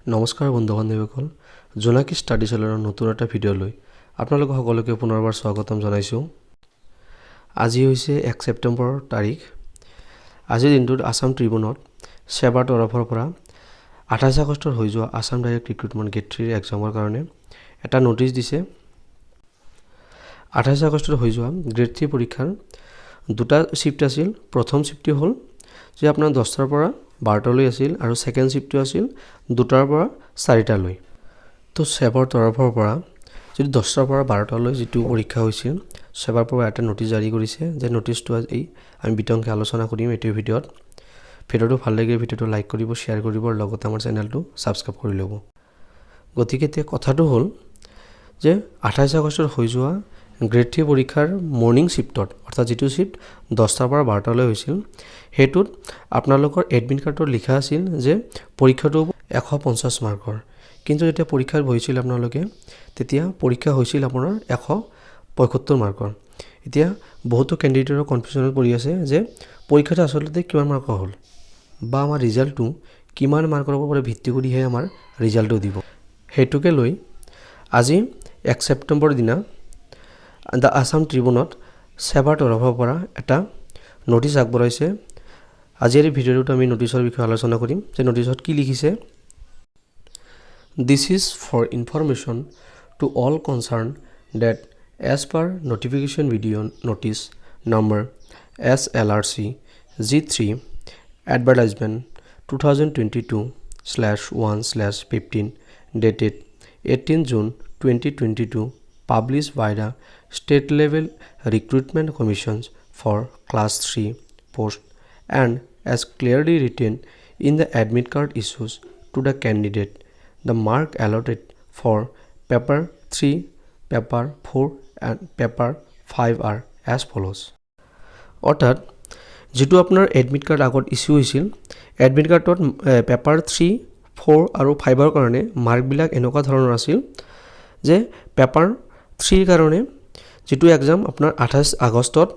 নমস্কাৰ বন্ধু বান্ধৱীসকল, জোনাকী ষ্টাডি চেনেলৰ নতুন এটা ভিডিঅ'লৈ আপোনালোক সকলোকে পুনৰবাৰ স্বাগতম জনাইছোঁ। আজি হৈছে 1 ছেপ্টেম্বৰ তাৰিখ। আজিৰ দিনটোত আসাম ট্ৰিবিউনত সেবাৰ তৰফৰ পৰা 28 আগষ্টত হৈ যোৱা আসাম ডাইৰেক্ট ৰিক্ৰুটমেণ্ট গেট 3 এক্সামৰ কাৰণে এটা নটিচ দিছে। 28 আগষ্টত হৈ যোৱা গ্ৰেড 3 পৰীক্ষাৰ দুটা শিফ্ট আছিল। প্ৰথম শিফ্টটো হ'ল যে আপোনাৰ 10টাৰ পৰা 12টালৈ আছিল আৰু সেকেন্ড শিফ্টটো আছিল 2টাৰ পৰা 4টালৈ। তো সেবাৰ তৰফৰ পৰা যদি 10টাৰ পৰা 12টালৈ যেটো পৰীক্ষা হৈছিল, সেবাৰ পৰা এটা নটিচ জাৰি কৰিছে যে নটিচটো আজি আমি বিতংকে আলোচনা কৰিম এই ভিডিঅ'ত। ভিডিঅ'টো ভাল লাগিলে ভিডিঅ'টো লাইক কৰিব, শেয়াৰ কৰিব আৰু লগতে আমাৰ চেনেলটো সাবস্ক্ৰাইব কৰি ল'ব। গতিকে কথাটো হ'ল যে 28 আগষ্টত হৈ যোৱা গ্ৰেড 3 পৰীক্ষাৰ মৰ্নিং শিফ্টত অৰ্থাৎ যেটো শিফ্ট 10টাৰ পৰা 12টালৈ হৈছিল, হেতুত আপোনালোকৰ এডমিট কাৰ্ডত লিখা আছিল যে পৰীক্ষাটো 150 মাৰ্কৰ। কিন্তু যেতিয়া পৰীক্ষাত বহিছিল আপোনালোকে, তেতিয়া পৰীক্ষা হৈছিল আপোনাৰ 175 মাৰ্কৰ। এতিয়া বহুতো ক্যান্ডিডেটৰ কনফিউজনত পৰি আছে যে পৰীক্ষাটো আসলতে কিমান মাৰ্কৰ হ'ল বা আমাৰ ৰিজাল্টটো কিমান মাৰ্কৰ ওপৰত ভিত্তি কৰিহে আমাৰ ৰিজাল্টটো দিব। হেতুকে লৈ আজি 1 ছেপ্টেম্বৰ দিনা দ্য আসাম ট্ৰিবিউনত সেবাৰ তৰফৰ পৰা এটা নটিচ আগবঢ়াইছে। আজিৰ এই ভিডিঅ'টোত আমি নটিচৰ বিষয়ে আলোচনা কৰিম যে নটিচত কি লিখিছে। This is for information to all concerned that as per notification video notice number SLRC G3 advertisement 2022/1/15 dated 18 June 2022 published by the State Level Recruitment Commissions for Class 3 post and as clearly written in the admit card issues to the candidate, the mark allotted for paper 3, paper 4 and paper 5 are as follows. অৰ্থাৎ যেটো আপোনাৰ admit card আগত issue হৈছিল, admit কাৰ্ডত paper 3, 4 আৰু 5ৰ কাৰণে মাৰ্কবিলাক এনেকুৱা ধৰণৰ আছিল যে পেপাৰ 3ৰ কাৰণে যেটো এক্সাম আপোনাৰ 28 আগষ্টত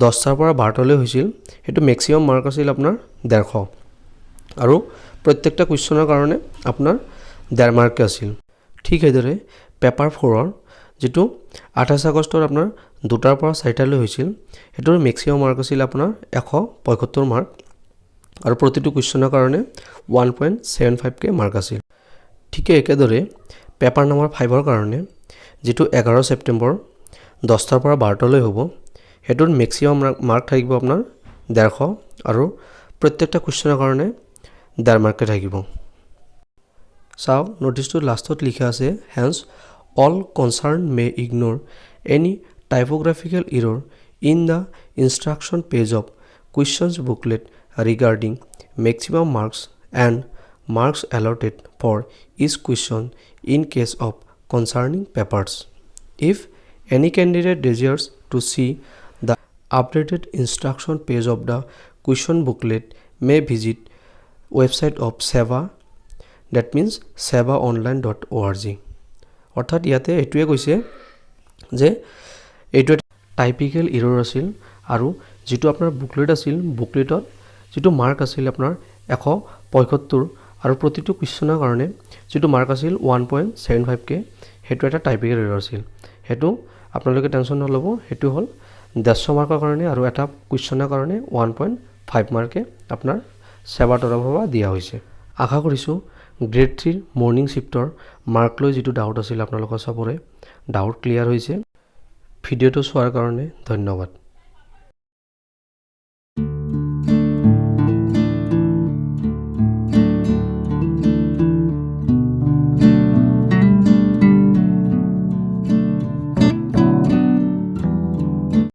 10টাৰ পৰা 12টালৈ হৈছিল, হেতু ম্যাক্সিমাম মাৰ্ক আছিল আপোনাৰ 150 আৰু প্ৰত্যেকটা কোৱেশ্চনৰ কাৰণে আপোনাৰ 1.5 মাৰ্ক আছিল। ঠিক সেইদৰে পেপাৰ 4ৰ যেটো 28 আগষ্টত আপোনাৰ 2টাৰ পৰা 4টালৈ হৈছিল, হেতুৰ ম্যাক্সিমাম মাৰ্ক আছিল আপোনাৰ 175 মাৰ্ক আৰু প্ৰতিটো কোৱেশ্চনৰ কাৰণে 1.75 কে মাৰ্ক আছিল। ঠিক একেদৰে পেপাৰ নম্বৰ 5ৰ কাৰণে যেটো 11 ছেপ্টেম্বৰ 10টাৰ পৰা 12টালৈ হ'ব, হেতুৰ ম্যাক্সিমাম মাৰ্ক থাকিব আপোনাৰ 150 আৰু প্ৰত্যেকটা কোৱেশ্চনৰ কাৰণে 1.5 মাৰ্ক থাকিব। চাওক নোটিছটোৰ লাষ্টত লিখা আছে, hence all concerned may ignore any typographical error in the instruction page of questions booklet regarding maximum marks and marks allotted for each question in case of concerning papers. If any candidate desires to see the updated instruction page of the question booklet may visit website of SEBA, that means sebaonline.org. অৰ্থাৎ ইয়াতে এটোৱে কৈছে যে এটো typical error আছিল আৰু যেটো আপোনাৰ বুকলেট আছিল, বুকলেটত যেটো মাৰ্ক আছিল আপোনাৰ 175 আৰু প্ৰতিটো কোৱেশ্চনৰ কাৰণে যেটো মাৰ্ক আছিল 1.75 কে, হেতু এটা টাইপিক্যাল এৰৰ আছিল। হেতু আপোনালোকে টেনচন নলব, হেতু হ'ল 150 মাৰ্কৰ কাৰণে আৰু এটা কোৱেশ্চনৰ কাৰণে 1.5 মাৰ্কে আপোনাৰ সেৱাৰ তৰফৰ পৰা দিয়া হৈছে। আশা কৰিছো গ্ৰেড 3 মৰ্নিং শিফ্টৰ মাৰ্ক লৈ যেটো ডাউট আছিল আপোনালোকৰ সবৰে ডাউট ক্লিয়াৰ হৈছে। ভিডিঅ'টো চোৱাৰ কাৰণে ধন্যবাদ।